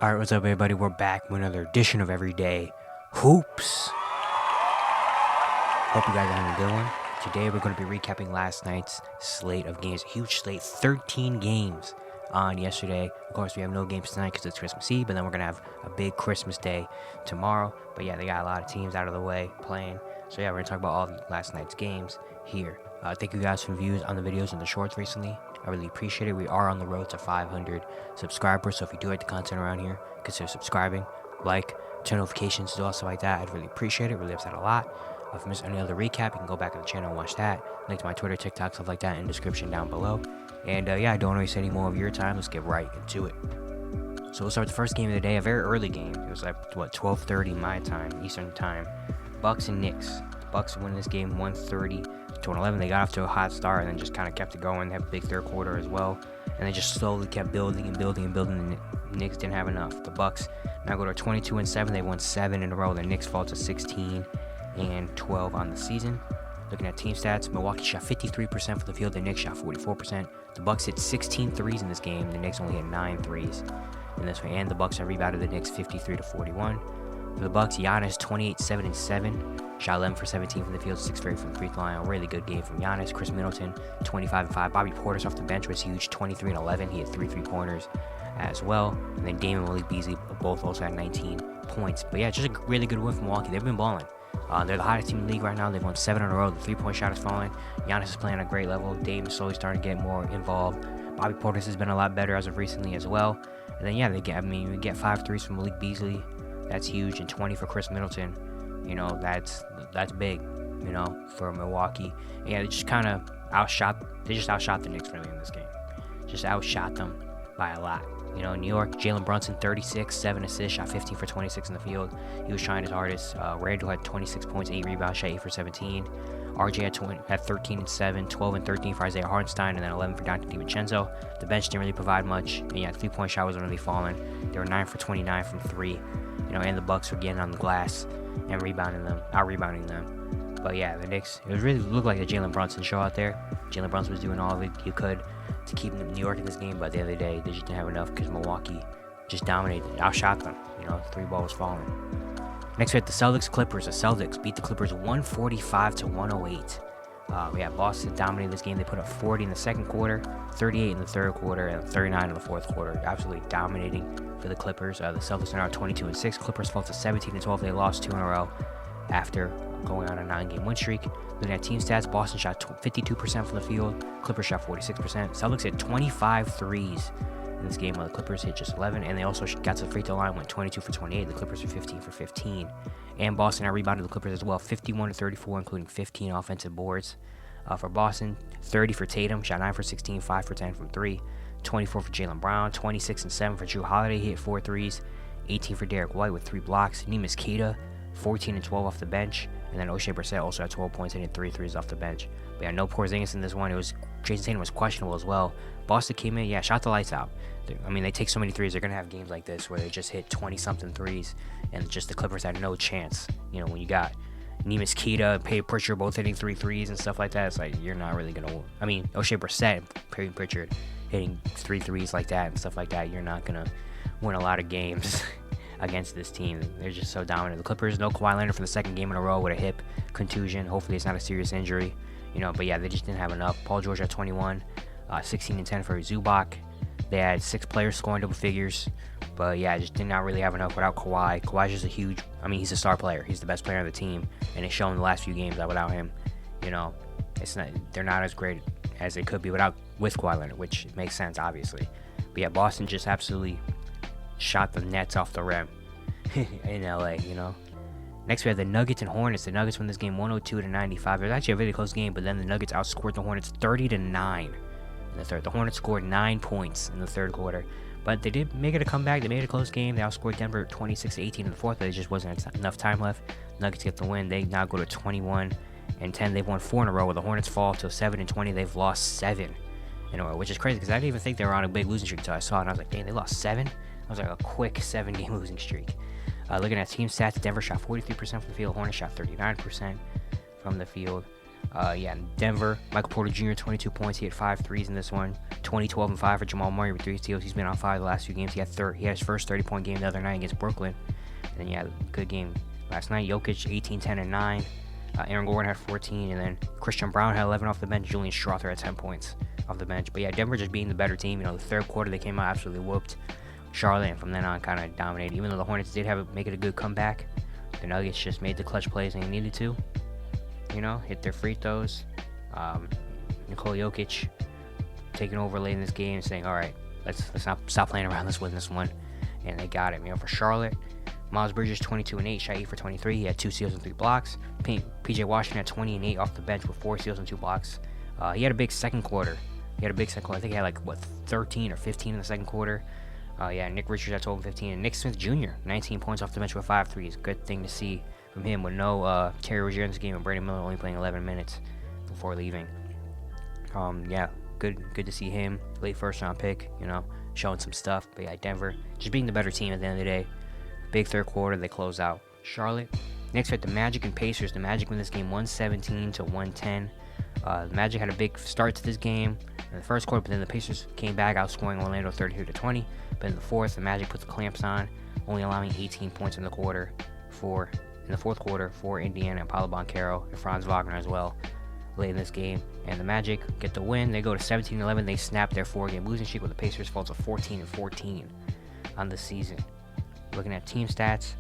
Alright, what's up everybody? We're back with another edition of Everyday Hoops. Hope you guys are having a good one. Today we're going to be recapping last night's slate of games. A huge slate, 13 games on yesterday. Of course, we have no games tonight because it's Christmas Eve, but then we're going to have a big Christmas day tomorrow. But yeah, they got a lot of teams out of the way playing. So yeah, we're going to talk about all of last night's games here. Thank you guys for the views on the videos and the shorts recently. I really appreciate it. We are on the road to 500 subscribers, so if you do like the content around here, consider subscribing, like, turn notifications, do all stuff like that. I'd really appreciate it. Really helps out a lot. If you missed any other recap, you can go back to the channel and watch that. Link to my Twitter, TikTok, stuff like that in the description down below. And yeah, I don't waste any more of your time. Let's get right into it. So we'll start with the first game of the day, a very early game. It was like, 12:30 my time, Eastern time. Bucks and Knicks. The Bucks win this game 130-111. They got off to a hot start and then just kind of kept it going. They had a big third quarter as well. And they just slowly kept building and building and building. The Knicks didn't have enough. The Bucks now go to 22-7. They won 7 in a row. The Knicks fall to 16-12 on the season. Looking at team stats, Milwaukee shot 53% from the field. The Knicks shot 44%. The Bucks hit 16 threes in this game. The Knicks only hit 9 threes in this one. And the Bucks have rebounded the Knicks 53-41. For the Bucks, Giannis 28-7-7. Shot 11 for 17 from the field, 6 for 8 from the free throw line. A really good game from Giannis. Chris Middleton, 25-5. Bobby Portis off the bench was huge, 23-11. He had 3 3-pointers as well. And then Dame and Malik Beasley both also had 19 points. But yeah, just a really good win from Milwaukee. They've been balling. They're the hottest team in the league right now. They've won 7 in a row. The 3-point shot is falling. Giannis is playing at a great level. Dame is slowly starting to get more involved. Bobby Portis has been a lot better as of recently as well. And then yeah, we get 5 threes from Malik Beasley. That's huge, and 20 for Chris Middleton. You know, that's big, you know, for Milwaukee. And yeah, they just outshot the Knicks really in this game. Just outshot them by a lot. You know, New York, Jalen Brunson, 36, 7 assists, shot 15 for 26 in the field. He was trying his hardest. Randle had 26 points, 8 rebounds, shot 8 for 17. RJ had 13-7, 12-13 for Isaiah Hartenstein, and then 11 for Dante DiVincenzo. The bench didn't really provide much, and yeah, 3-point shot wasn't really falling. They were 9 for 29 from 3. You know, and the Bucks were getting on the glass and out-rebounding them. But yeah, the Knicks, it really looked like the Jalen Brunson show out there. Jalen Brunson was doing all he could to keep New York in this game, but the other day, they just didn't have enough because Milwaukee just dominated, outshot them. You know, 3 ball was falling. Next, we had the Celtics-Clippers. The Celtics beat the Clippers 145-108. We had Boston dominated this game. They put up 40 in the second quarter, 38 in the third quarter, and 39 in the fourth quarter. Absolutely dominating for the Clippers. The Celtics are now 22-6. Clippers fall to 17-12. They lost 2 in a row after going on a 9-game win streak. Looking at team stats, Boston shot 52% from the field. Clippers shot 46%. Celtics hit 25 threes in this game, while the Clippers hit just 11. And they also got to the free throw line, went 22 for 28. The Clippers were 15 for 15. And Boston out rebounded the Clippers as well, 51-34, including 15 offensive boards. For Boston, 30 for Tatum, shot 9 for 16, 5 for 10 from 3. 24 for Jaylen Brown, 26-7 for Jrue Holiday, he hit 4 threes. 18 for Derek White with 3 blocks. Neemias Queta, 14-12 off the bench. And then O'Shea Brissett also had 12 points and hit 3 threes off the bench. But yeah, no Porzingis in this one. Jason Tatum was questionable as well. Boston came in, shot the lights out. They take so many threes. They're going to have games like this where they just hit 20-something threes. And just the Clippers had no chance. You know, when you got Neemias Queta and Peyton Pritchard both hitting 3 threes and stuff like that, it's like you're not really going to... O'Shea Brissett and Peyton Pritchard hitting 3 threes like that and stuff like that, you're not going to win a lot of games against this team. They're just so dominant. The Clippers, no Kawhi Leonard for the second game in a row with a hip contusion. Hopefully it's not a serious injury. You know, but yeah, they just didn't have enough. Paul George at 21, 16-10 for Zubac. They had 6 players scoring double figures. But yeah, just did not really have enough without Kawhi. Kawhi's just he's a star player. He's the best player on the team. And it's shown in the last few games that without him, you know, they're not as great as they could be with Kawhi Leonard, which makes sense, obviously. But yeah, Boston just absolutely shot the Nets off the rim in LA, you know. Next, we have the Nuggets and Hornets. The Nuggets won this game 102-95. It was actually a really close game, but then the Nuggets outscored the Hornets 30-9 in the third. The Hornets scored 9 points in the third quarter, but they did make it a comeback. They made it a close game. They outscored Denver 26-18 in the fourth, but there just wasn't enough time left. Nuggets get the win. They now go to 21-10. They've won 4 in a row, where the Hornets fall to 7-20. They've lost 7 in a row, which is crazy because I didn't even think they were on a big losing streak until I saw it, and I was like, dang, they lost 7? I was like, a quick 7-game losing streak. Looking at team stats, Denver shot 43% from the field. Hornets shot 39% from the field. Denver, Michael Porter Jr., 22 points. He had 5 threes in this one. 20, 12, and 5 for Jamal Murray with 3 steals. He's been on fire the last few games. He had his first 30-point game the other night against Brooklyn. And good game last night. Jokic, 18, 10, and 9. Aaron Gordon had 14, and then Christian Brown had 11 off the bench. Julian Strawther had 10 points off the bench. But Denver just being the better team. The third quarter they came out absolutely whooped Charlotte, and from then on kind of dominated. Even though the Hornets did make it a good comeback, the Nuggets just made the clutch plays when they needed to. Hit their free throws. Nikola Jokic taking over late in this game, saying, "All right, let's not stop playing around. Let's win this one." And they got it. For Charlotte, Miles Bridges 22 and 8, shot 8 for 23. He had 2 steals and 3 blocks. PJ Washington had 20 and 8 off the bench with 4 steals and 2 blocks. He had a big second quarter. I think he had 13 or 15 in the second quarter. Nick Richards had 12 and 15, and Nick Smith Jr. 19 points off the bench with 5 threes. Good thing to see from him with no Terry Rozier in this game and Brandon Miller only playing 11 minutes before leaving. Good to see him. Late first round pick, showing some stuff. But Denver just being the better team at the end of the day. Big third quarter, they close out. Charlotte. Next we had the Magic and Pacers. The Magic win this game 117 to 110. The Magic had a big start to this game in the first quarter, but then the Pacers came back, outscoring Orlando 32 to 20. But in the fourth, the Magic put the clamps on, only allowing 18 points in the fourth quarter for Indiana and Paolo Banchero and Franz Wagner as well late in this game. And the Magic get the win. They go to 17-11. They snap their 4-game losing streak, with the Pacers fall to 14-14 on the season. Looking at team stats,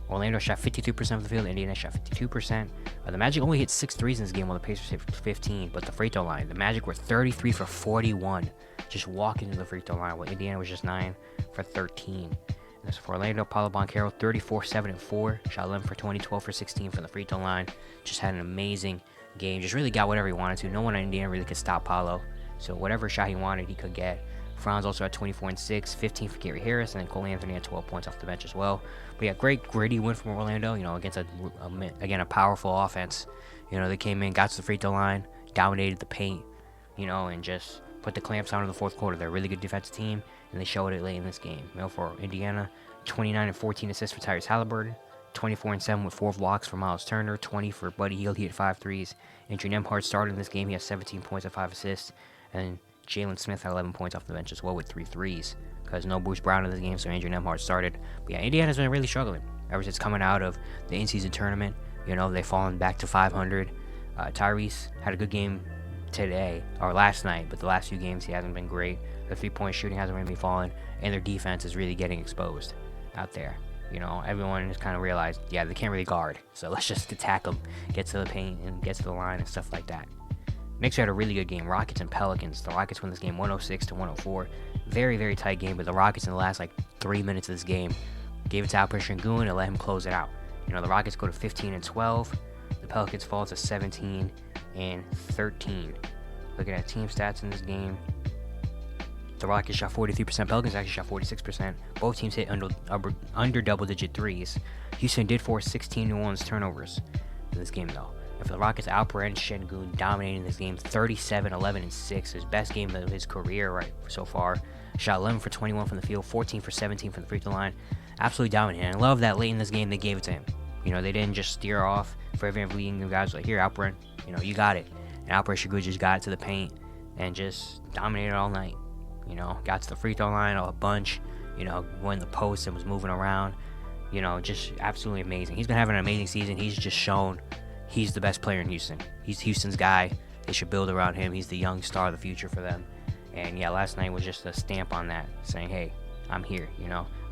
Orlando shot 53% of the field. Indiana shot 52%. The Magic only hit 6 threes in this game, while the Pacers hit 15. But the free throw line, the Magic were 33 for 41, just walking to the free throw line, while Indiana was just 9 for 13. And as for Orlando, Paolo Banchero, 34, 7, and 4. Shot 11 for 20, 12 for 16 from the free throw line. Just had an amazing game. Just really got whatever he wanted to. No one in Indiana really could stop Paolo. So whatever shot he wanted, he could get. Franz also had 24 and 6, 15 for Gary Harris, and then Cole Anthony had 12 points off the bench as well. But great gritty win from Orlando, against a powerful offense. They came in, got to the free throw line, dominated the paint, and just put the clamps on in the fourth quarter. They're a really good defensive team, and they showed it late in this game. For Indiana, 29 and 14 assists for Tyrese Halliburton, 24 and 7 with 4 blocks for Miles Turner, 20 for Buddy Hield. He had 5 threes. Andrew Nembhard started in this game. He had 17 points and 5 assists, and Jalen Smith had 11 points off the bench as well with 3 threes, because no Bruce Brown in this game, so Andrew Nembhard started. But Indiana's been really struggling ever since coming out of the in-season tournament. They've fallen back to 500. Tyrese had a good game last night, but the last few games he hasn't been great. The 3-point shooting hasn't really been falling, and their defense is really getting exposed out there. Everyone has kind of realized, they can't really guard, so let's just attack them, get to the paint, and get to the line and stuff like that. Next, we had a really good game, Rockets and Pelicans. The Rockets win this game 106 to 104. Very, very tight game, but the Rockets in the last 3 minutes of this game gave it to Alperen Sengun and let him close it out. The Rockets go to 15 and 12. The Pelicans fall to 17 and 13. Looking at team stats in this game, the Rockets shot 43%. Pelicans actually shot 46%. Both teams hit under double-digit threes. Houston did force 16 New Orleans turnovers in this game, though. And for the Rockets, Alperen Sengun dominating this game, 37, 11, and 6. His best game of his career so far. Shot 11 for 21 from the field, 14 for 17 from the free throw line. Absolutely dominating. And I love that late in this game they gave it to him. They didn't just steer off for Evan Vliet. The guys were like, here, Alperen, you got it. And Alperen Sengun just got it to the paint and just dominated all night. Got to the free throw line a bunch. Won the post and was moving around. Just absolutely amazing. He's been having an amazing season. He's just shown he's the best player in Houston. He's Houston's guy. They should build around him. He's the young star of the future for them. And last night was just a stamp on that, saying, hey, I'm here,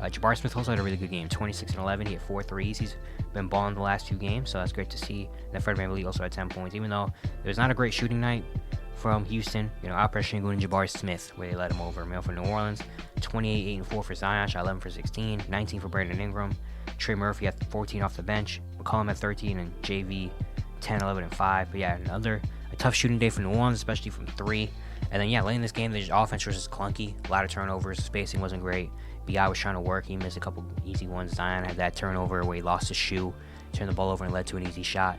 Jabari Smith also had a really good game, 26 and 11. He had 4 threes. He's been balling the last 2 games, so that's great to see. And then Fred VanVleet also had 10 points, even though it was not a great shooting night from Houston. Alperen Sengun and Jabari Smith, where they let him over. For New Orleans, 28, 8, and 4 for Zion, shot 11 for 16, 19 for Brandon Ingram. Trey Murphy had 14 off the bench. McCollum had 13, and JV 10, 11, and 5. But a tough shooting day for New Orleans, especially from 3. And then, late in this game, the offense was just clunky. A lot of turnovers. Spacing wasn't great. B.I. was trying to work. He missed a couple easy ones. Zion had that turnover where he lost his shoe, turned the ball over, and led to an easy shot.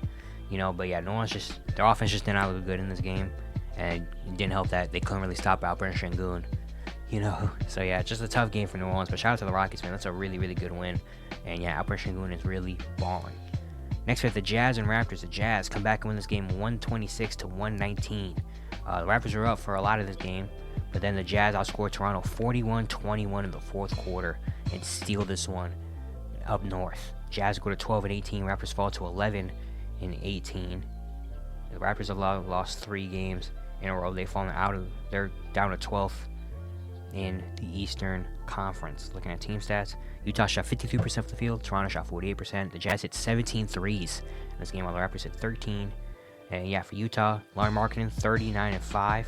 New Orleans their offense just did not look good in this game. And it didn't help that they couldn't really stop Alperen Sengun. So, just a tough game for New Orleans. But shout out to the Rockets, man. That's a really, really good win. And, Alperen Sengun is really balling. Next we have the Jazz and Raptors. The Jazz come back and win this game 126-119. The Raptors are up for a lot of this game, but then the Jazz outscored Toronto 41-21 in the fourth quarter and steal this one up north. Jazz go to 12-18. Raptors fall to 11-18. The Raptors have lost 3 games in a row. They're down to 12th in the Eastern Conference. Looking at team stats, Utah shot 53% from the field. Toronto shot 48%. The Jazz hit 17 threes in this game, while the Raptors hit 13. And yeah, for Utah, Lauri Markkanen 39-5,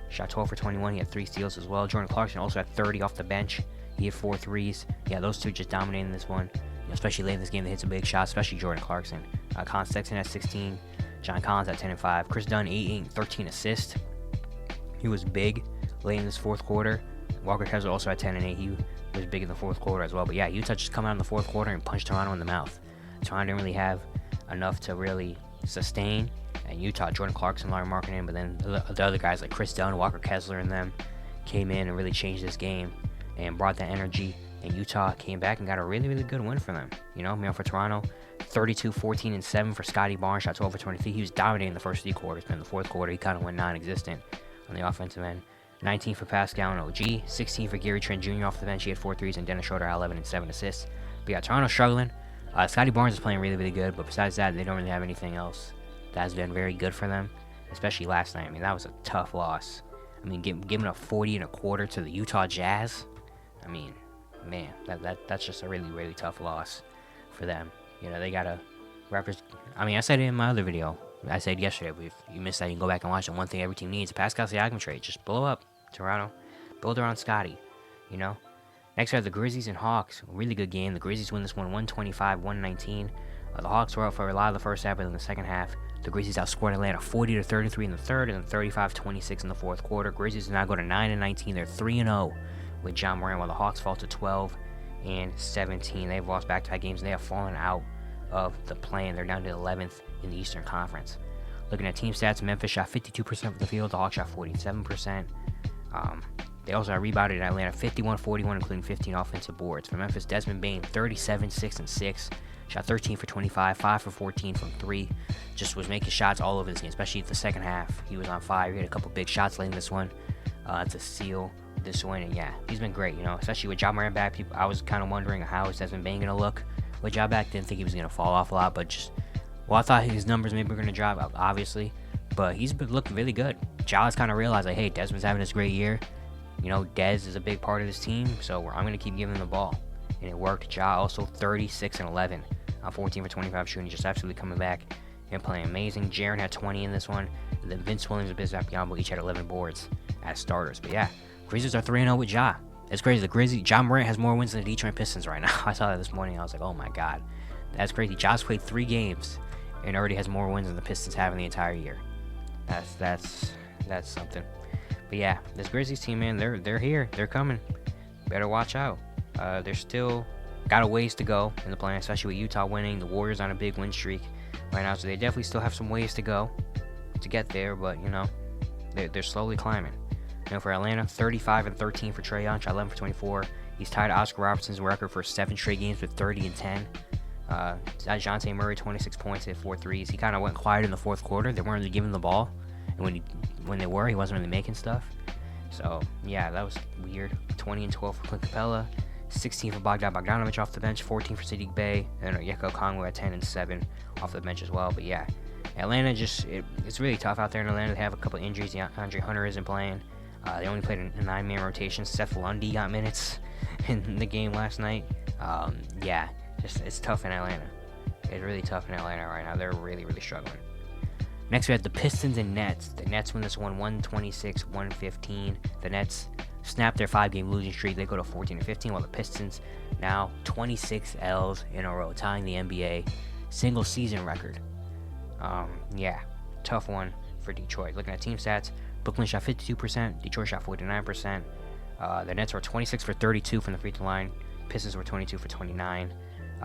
shot 12 for 21. He had 3 steals as well. Jordan Clarkson also had 30 off the bench. He hit 4 threes. Yeah, those two just dominating this one, especially late in this game. They hit some big shots, especially Jordan Clarkson. Colin Sexton at 16. John Collins at 10-5. Chris Dunn 8 13 assists. He was big late in this fourth quarter. Walker Kessler also at 10-8. He was big in the fourth quarter as well. But yeah, Utah just come out in the fourth quarter and punch Toronto in the mouth. Toronto didn't really have enough to really sustain. And Utah, Jordan Clarkson, Lauri Markkanen, but then the other guys like Chris Dunn, Walker Kessler, and them came in and really changed this game and brought that energy. And Utah came back and got a really, really good win for them. For Toronto, 32-14-7 for Scotty Barnes, shot 12 for 23. He was dominating the first 3 quarters, but in the fourth quarter, he kind of went non-existent on the offensive end. 19 for Pascal and OG, 16 for Gary Trent Jr. off the bench. He had 4 threes, and Dennis Schroeder had 11 and 7 assists. But yeah, Toronto struggling. Scotty Barnes is playing really, really good, but besides that, they don't really have anything else that has been very good for them, especially last night. That was a tough loss. Giving up 40 and a quarter to the Utah Jazz. Man, that's just a really, really tough loss for them. They got to Raptors. I said it in my other video. I said yesterday, but if you missed that, you can go back and watch it. One thing every team needs: a Pascal Siakam trade. Just blow up Toronto, build around Scotty. Next we have the Grizzlies and Hawks. Really good game. The Grizzlies win this one 125-119. The Hawks were up for a lot of the first half, but in the second half, the Grizzlies outscored Atlanta 40-33 in the third, and then 35-26 in the fourth quarter. Grizzlies now go to 9-19. They're 3-0 with John Morant, while the Hawks fall to 12-17. They've lost back-to-back games, and they have fallen out of the play, and they're down to 11th in the Eastern Conference. Looking at team stats, Memphis shot 52% from the field. The Hawks shot 47%. They also rebounded Atlanta 51-41, including 15 offensive boards. For Memphis, Desmond Bane 37-6-6. Shot 13 for 25, 5 for 14 from 3. Just was making shots all over this game, especially the second half. He was on fire. He had a couple big shots late in this one to seal this win. And yeah, he's been great, especially with Ja Morant back. I was kind of wondering how is Desmond Bane going to look with Ja back. Didn't think he was going to fall off a lot, but I thought his numbers maybe were going to drop, obviously. But he's been looking really good. Ja's kind of realized, hey, Desmond's having this great year. Dez is a big part of this team, so I'm going to keep giving him the ball. And it worked. Ja also 36-11 on 14 for 25 shooting, just absolutely coming back and playing amazing. Jaren had 20 in this one. And then Vince Williams and Bismack Biyombo each had 11 boards as starters. But yeah, Grizzlies are 3-0 with Ja. It's crazy. Ja Morant has more wins than the Detroit Pistons right now. I saw that this morning. I was like, oh my god, that's crazy. Ja's played 3 games and already has more wins than the Pistons have in the entire year. That's something. But yeah, this Grizzlies team, man, they're here. They're coming. Better watch out. They're still got a ways to go in the play, especially with Utah winning. The Warriors on a big win streak right now, so they definitely still have some ways to go to get there. But they're slowly climbing. For Atlanta, 35-13 for Trae Young, shot 11 for 24. He's tied Oscar Robertson's record for 7 straight games with 30 and 10. DeJounte Murray, 26 points, hit 4 threes. He kind of went quiet in the fourth quarter. They weren't really giving him the ball, and when they were, he wasn't really making stuff. So yeah, that was weird. 20 and 12 for Clint Capella, 16 for Bogdan Bogdanovic off the bench, 14 for Sadiq Bey, and Onyeka Okongwu at 10 and 7 off the bench as well. But yeah, Atlanta it's really tough out there in Atlanta. They have a couple injuries. Andre Hunter isn't playing. They only played a 9-man rotation. Seth Lundy got minutes in the game last night. Yeah, it's tough in Atlanta. It's really tough in Atlanta right now. They're really, really struggling. Next, we have the Pistons and Nets. The Nets win this one 126-115. The Nets snap their 5-game losing streak. They go to 14-15, while the Pistons now 26 L's in a row, tying the NBA single season record. Yeah, tough one for Detroit. Looking at team stats, Brooklyn shot 52%, Detroit shot 49%. The Nets were 26 for 32 from the free throw line. Pistons were 22 for 29.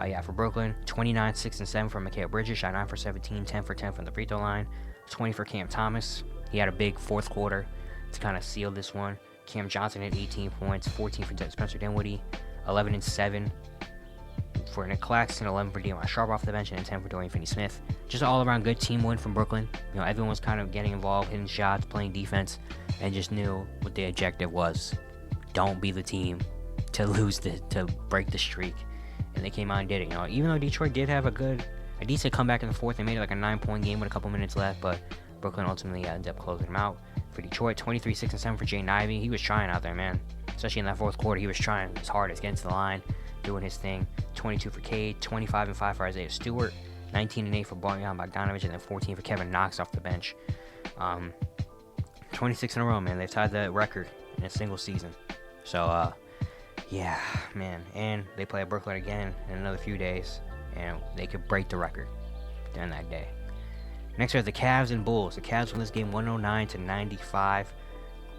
Yeah, for Brooklyn, 29, 6, and 7 for Mikal Bridges, shot 9 for 17, 10 for 10 from the free throw line. 20 for Cam Thomas. He had a big fourth quarter to kind of seal this one. Cam Johnson had 18 points, 14 for Spencer Dinwiddie, 11 and 7 for Nick Claxton, 11 for Deion Sharp off the bench, and 10 for Dorian Finney-Smith. Just an all-around good team win from Brooklyn. Everyone was kind of getting involved, hitting shots, playing defense, and just knew what the objective was. Don't be the team to to break the streak. And they came out and did it. Even though Detroit did have a decent comeback in the fourth, they made it like a 9-point game with a couple minutes left, but Brooklyn ultimately ended up closing them out. For Detroit, 23, 6, and 7 for Jay Ivey. He was trying out there, man. Especially in that fourth quarter, he was trying his hardest, getting to the line, doing his thing. 22 for Cade, 25 and 5 for Isaiah Stewart, 19 and 8 for Bojan Bogdanovic, and then 14 for Kevin Knox off the bench. 26 in a row, man. They've tied the record in a single season. So, yeah, man. And they play at Brooklyn again in another few days, and they could break the record during that day. Next are the Cavs and Bulls. The Cavs win this game 109-95.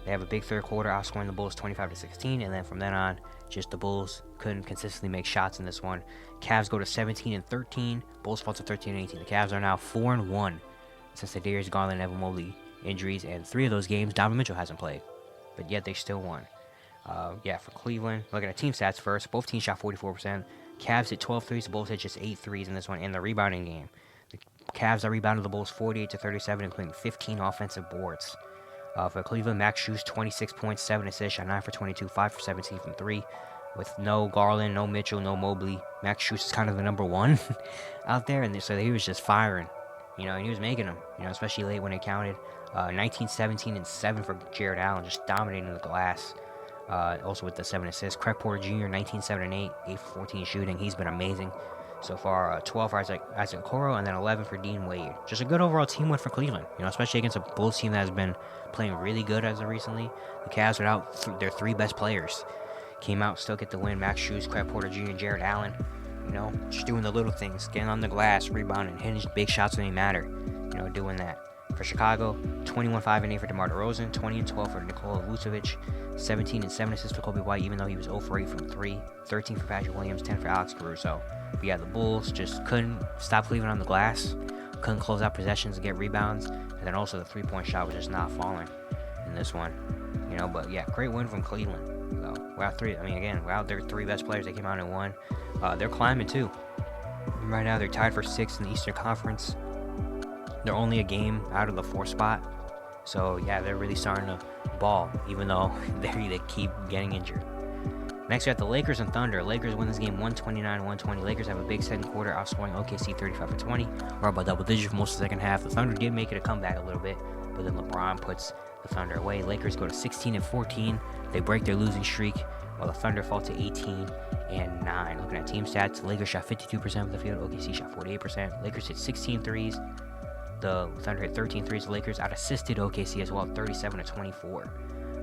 They have a big third quarter, outscoring the Bulls 25-16, and then from then on, just the Bulls couldn't consistently make shots in this one. Cavs go to 17-13. Bulls fall to 13-18. The Cavs are now 4-1 since the Darius Garland and Evan Mobley injuries, and 3 of those games Donovan Mitchell hasn't played, but yet they still won. For Cleveland, looking at team stats first, both teams shot 44%. Cavs hit 12 threes, the Bulls hit just 8 threes in this one. In the rebounding game, the Cavs rebounded the Bulls 48-37, including 15 offensive boards. For Cleveland, Max Strus, 26 points, 7 assists, shot 9 for 22, 5 for 17 from 3. With no Garland, no Mitchell, no Mobley, Max Strus is kind of the number one out there, and so he was just firing, and he was making them, especially late when it counted. 19, 17, and 7 for Jared Allen, just dominating the glass. Also with the 7 assists. Craig Porter Jr., 19, 7, and 8, 8 for 14 shooting. He's been amazing so far. 12 for Isaac Okoro, and then 11 for Dean Wade. Just a good overall team win for Cleveland, especially against a Bulls team that has been playing really good as of recently. The Cavs without their 3 best players came out, still get the win. Max Strus, Craig Porter Jr., and Jared Allen, just doing the little things, getting on the glass, rebounding, hitting big shots when they matter, doing that. For Chicago, 21, 5, and 8 for DeMar DeRozan, 20 and 12 for Nikola Vucevic, 17 and 7 assists for Kobe White, even though he was 0 for 8 from 3, 13 for Patrick Williams, 10 for Alex Caruso. But yeah, the Bulls just couldn't stop Cleveland on the glass, couldn't close out possessions and get rebounds, and then also the 3-point shot was just not falling in this one, But yeah, great win from Cleveland. So without their 3 best players, they came out and won. They're climbing too. Right now, they're tied for 6th in the Eastern Conference. They're only a game out of the 4th spot. So, yeah, they're really starting to ball, even though they keep getting injured. Next, we have the Lakers and Thunder. Lakers win this game 129-120. Lakers have a big second quarter, outscoring OKC 35-20. We're up by double digits for most of the second half. The Thunder did make it a comeback a little bit, but then LeBron puts the Thunder away. Lakers go to 16-14. They break their losing streak, while the Thunder fall to 18-9. Looking at team stats, the Lakers shot 52% of the field. OKC shot 48%. Lakers hit 16 threes. The Thunder hit 13 threes. The Lakers out-assisted OKC as well, 37-24.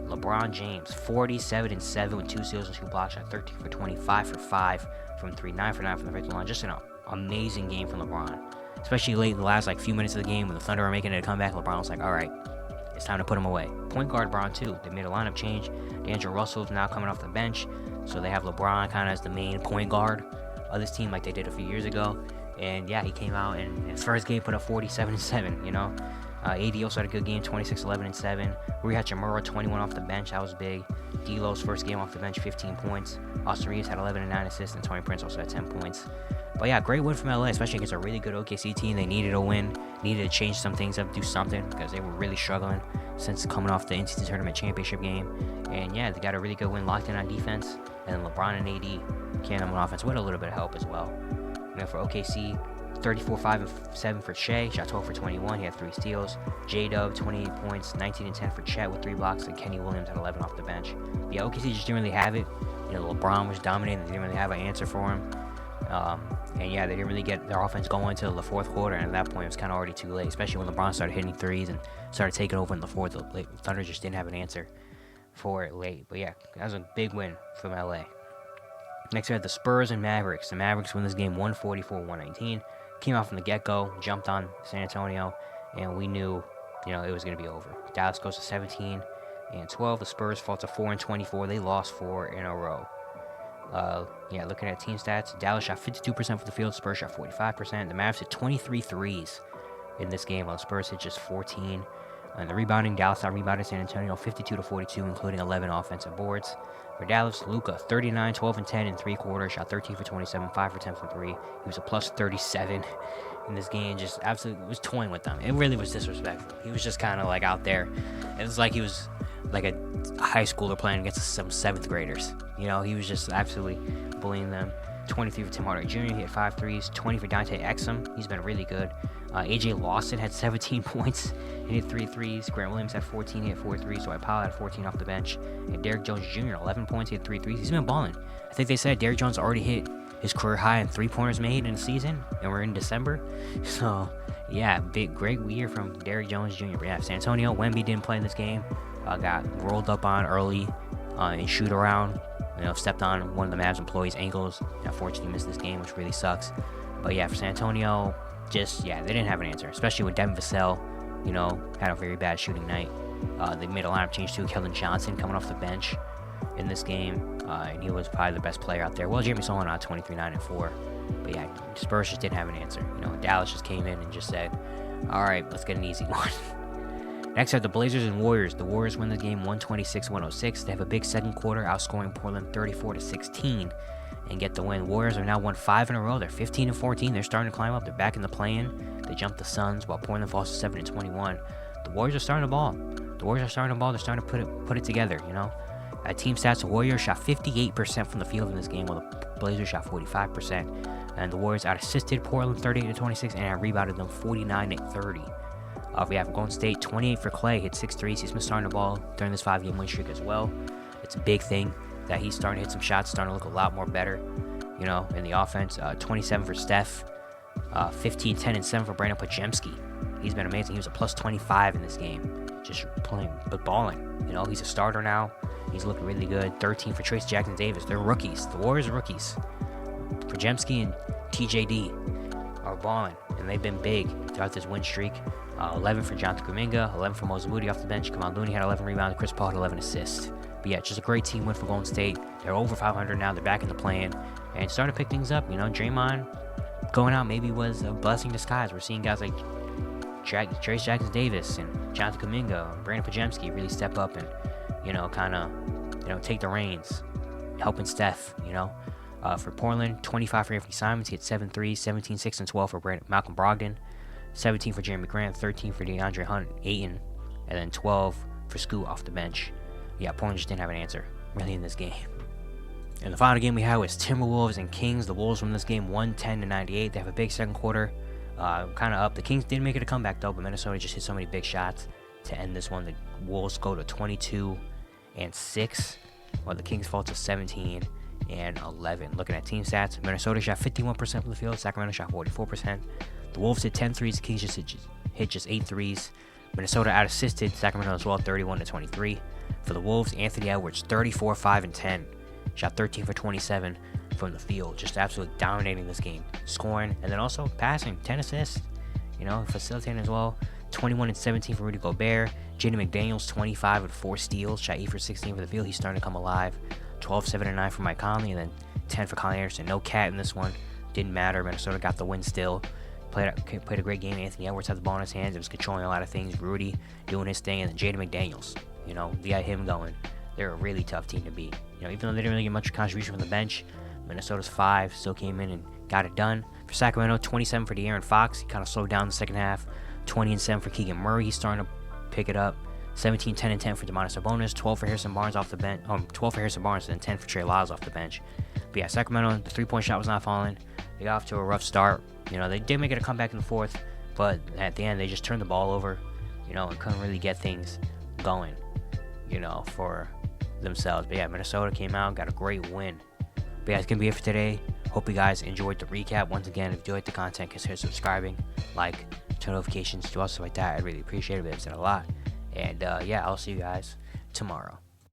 LeBron James, 47-7 with 2 steals and 2 blocks, shot 13 for 20, 5 for 5 from 3, 9 for 9 from the free throw line. Just an amazing game from LeBron, especially late in the last few minutes of the game when the Thunder were making it a comeback. LeBron was like, all right, it's time to put him away. Point guard LeBron too. They made a lineup change. D'Angelo Russell's now coming off the bench, so they have LeBron kind of as the main point guard of this team like they did a few years ago. And yeah, he came out and in his first game put up 47-7, AD also had a good game, 26, 11, and 7. Rui Hachimura, 21 off the bench. That was big. D'Lo's first game off the bench, 15 points. Austin Reeves had 11 and 9 assists, and Tony Prince also had 10 points. But yeah, great win from LA, especially against a really good OKC team. They needed a win, needed to change some things up, do something, because they were really struggling since coming off the NCAA Tournament Championship game. And yeah, they got a really good win, locked in on defense. And then LeBron and AD came on offense with a little bit of help as well. For OKC, 34, 5, and 7 for Shea, shot 12 for 21. He had 3 steals. J-Dub, 28 points, 19 and 10 for Chet with 3 blocks, and Kenny Williams had 11 off the bench. But yeah, OKC just didn't really have it. LeBron was dominating. They didn't really have an answer for him. And yeah, they didn't really get their offense going until the 4th quarter, and at that point, it was kind of already too late, especially when LeBron started hitting threes and started taking over in the 4th. The Thunder just didn't have an answer for it late. But yeah, that was a big win from LA. Next, we had the Spurs and Mavericks. The Mavericks win this game 144-119. Came out from the get-go, jumped on San Antonio, and we knew, it was going to be over. Dallas goes to 17-12. The Spurs fall to 4-24. They lost 4 in a row. Looking at team stats, Dallas shot 52% from the field. Spurs shot 45%. The Mavs hit 23 threes in this game, while the Spurs hit just 14. And the rebounding, Dallas out-rebounded San Antonio 52-42, including 11 offensive boards. For Dallas, Luka, 39, 12, and 10 in 3 quarters, shot 13 for 27, 5 for 10 from 3. He was a plus 37 in this game, just absolutely was toying with them. It really was disrespectful. He was just kind of like out there. It was like he was like a high schooler playing against some 7th graders. You know, he was just absolutely bullying them. 23 for Tim Hardaway Jr., he had 5 threes. 20 for Dante Exum, he's been really good. AJ Lawson had 17 points, he hit 3 threes. Grant Williams had 14, he had 4 threes. Dwight Powell had 14 off the bench. And Derrick Jones Jr., 11 points, he had 3 threes. He's been balling. I think they said Derrick Jones already hit his career high in 3-pointers made in the season, and we're in December. So, yeah, great year from Derrick Jones Jr. But yeah, San Antonio, Wemby didn't play in this game. Got rolled up on early in shoot around. You know, stepped on one of the Mavs employees' ankles. Unfortunately, missed this game, which really sucks. But yeah, for San Antonio, they didn't have an answer, especially with Devin Vassell, you know, had a very bad shooting night. They made a lineup change too. Keldon Johnson coming off the bench in this game, and he was probably the best player out there. Well, Jeremy Sohan on 23, 9, and 4. But yeah, Spurs just didn't have an answer. You know, Dallas just came in and just said, all right, let's get an easy one. Next are the Blazers and Warriors. The Warriors win the game 126-106. They have a big second quarter, outscoring Portland 34-16, and get the win. Warriors are now won 5 in a row. They're 15-14. They're starting to climb up. They're back in the play-in. They jumped the Suns while Portland falls to 7-21. The Warriors are starting to ball. They're starting to put it together. You know, at team stats, the Warriors shot 58% from the field in this game, while the Blazers shot 45%. And the Warriors out-assisted Portland 38-26 and rebounded them 49-30. We have Golden State, 28 for Clay, hit 6 threes. He's been starting the ball during this 5-game win streak as well. It's a big thing that he's starting to hit some shots, starting to look a lot more better, you know, in the offense. 27 for Steph, 15, 10, and 7 for Brandon Podziemski. He's been amazing. He was a plus 25 in this game, just playing, but balling. You know, he's a starter now. He's looking really good. 13 for Trace Jackson Davis. They're rookies. The Warriors are rookies. Podziemski and TJD are balling, and they've been big throughout this win streak. 11 for Jonathan Kuminga, 11 for Moses Moody off the bench. Kevon Looney had 11 rebounds. Chris Paul had 11 assists. But yeah, just a great team win for Golden State. They're over 500 now. They're back in the play-in and starting to pick things up. You know, Draymond going out maybe was a blessing in disguise. We're seeing guys like Trace Jackson Davis and Jonathan Kuminga and Brandon Podziemski really step up and, you know, kind of, you know, take the reins, helping Steph, you know. For Portland, 25 for Anthony Simons. He hit 7 threes, 17, 6, and 12 for Malcolm Brogdon. 17 for Jeremy Grant, 13 for DeAndre Ayton, and then 12 for Scoot off the bench. Yeah, Portland just didn't have an answer, really, in this game. And the final game we had was Timberwolves and Kings. The Wolves won this game 110-98. They have a big second quarter, kind of up. The Kings did make it a comeback, though, but Minnesota just hit so many big shots to end this one. The Wolves go to 22-6, while the Kings fall to 17-11. Looking at team stats, Minnesota shot 51% from the field. Sacramento shot 44%. The Wolves hit 10 threes. The Kings just hit 8 threes. Minnesota out-assisted Sacramento as well, 31-23. For the Wolves, Anthony Edwards, 34, 5, and 10. Shot 13 for 27 from the field. Just absolutely dominating this game. Scoring, and then also passing. 10 assists. You know, facilitating as well. 21-17 for Rudy Gobert. Jaden McDaniels, 25 with 4 steals. Shot 8 for 16 for the field. He's starting to come alive. 12, 7, and 9 for Mike Conley. And then 10 for Colin Anderson. No cat in this one. Didn't matter. Minnesota got the win still. Played a great game. Anthony Edwards had the ball in his hands. It was controlling a lot of things. Rudy doing his thing. And then Jaden McDaniels. You know, we got him going. They're a really tough team to beat. You know, even though they didn't really get much contribution from the bench, Minnesota's 5 still came in and got it done. For Sacramento, 27 for De'Aaron Fox. He kind of slowed down the second half. 20-7 for Keegan Murray. He's starting to pick it up. 17, 10, and 10 for Domantas Sabonis. 12 for Harrison Barnes off the bench. 12 for Harrison Barnes and then 10 for Trey Lyles off the bench. But yeah, Sacramento, the three-point shot was not falling. They got off to a rough start. You know, they did make it a comeback in the fourth, but at the end, they just turned the ball over, you know, and couldn't really get things going, you know, for themselves. But yeah, Minnesota came out, got a great win. But yeah, that's going to be it for today. Hope you guys enjoyed the recap. Once again, if you like the content, consider subscribing, like, turn notifications, do all stuff like that. I'd really appreciate it. It means a lot. And yeah, I'll see you guys tomorrow.